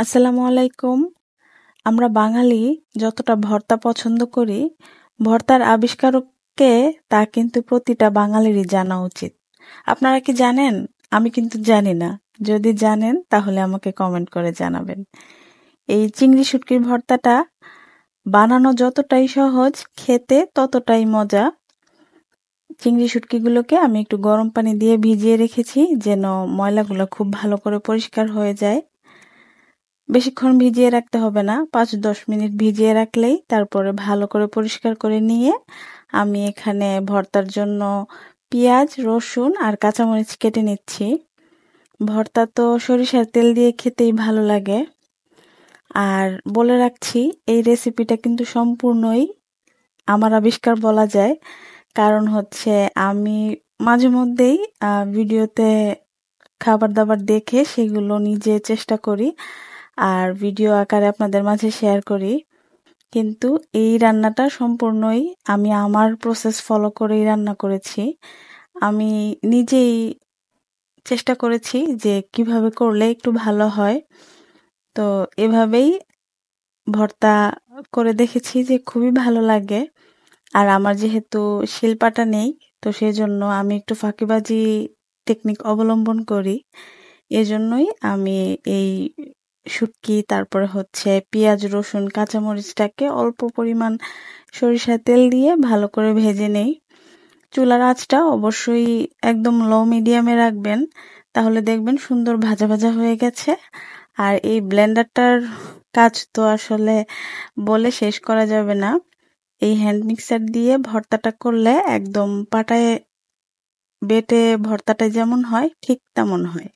আসসালামু আলাইকুম। আমরা বাঙালি যতটা ভর্তা পছন্দ করি, ভর্তার আবিষ্কারককে তা কিন্তু প্রতিটা বাঙালিরই জানা উচিত। আপনারা কি জানেন? আমি কিন্তু জানি না। যদি জানেন তাহলে আমাকে কমেন্ট করে জানাবেন। এই চিংড়ি শুটকির ভর্তাটা বানানো যতটাই সহজ, খেতে ততটাই মজা। চিংড়ি শুটকিগুলোকে আমি একটু গরম পানি দিয়ে ভিজিয়ে রেখেছি যেন ময়লাগুলো খুব ভালো করে পরিষ্কার হয়ে যায়। বেশিক্ষণ ভিজিয়ে রাখতে হবে না, ৫-১০ মিনিট ভিজিয়ে রাখলেই তারপরে ভালো করে পরিষ্কার করে নিয়ে আমি এখানে ভর্তার জন্য পেঁয়াজ, রসুন আর কাঁচামরিচ কেটে নিচ্ছি। ভর্তা তো সরিষার তেল দিয়ে খেতেই ভালো লাগে। আর বলে রাখছি, এই রেসিপিটা কিন্তু সম্পূর্ণই আমার আবিষ্কার বলা যায়। কারণ হচ্ছে আমি মাঝে মধ্যেই ভিডিওতে খাবার দাবার দেখে সেগুলো নিজে চেষ্টা করি আর ভিডিও আকারে আপনাদের মাঝে শেয়ার করি। কিন্তু এই রান্নাটা সম্পূর্ণই আমি আমার প্রসেস ফলো করেই রান্না করেছি। আমি নিজেই চেষ্টা করেছি যে কিভাবে করলে একটু ভালো হয়। তো এভাবেই ভর্তা করে দেখেছি যে খুবই ভালো লাগে। আর আমার যেহেতু শিলপাটা নেই, তো সেজন্য আমি একটু ফাঁকিবাজি টেকনিক অবলম্বন করি। এজন্যই আমি এই শুটকি, তারপরে হচ্ছে পেঁয়াজ, রসুন, কাঁচামরিচটাকে অল্প পরিমাণ সরিষার তেল দিয়ে ভালো করে ভেজে নেই। চুলার আঁচটা অবশ্যই একদম লো মিডিয়ামে রাখবেন, তাহলে দেখবেন সুন্দর ভাজা ভাজা হয়ে গেছে। আর এই ব্লেন্ডারটার কাজ তো আসলে বলে শেষ করা যাবে না। এই হ্যান্ড মিক্সার দিয়ে ভর্তাটা করলে একদম পাটায় বেটে ভর্তাটা যেমন হয় ঠিক তেমন হয়।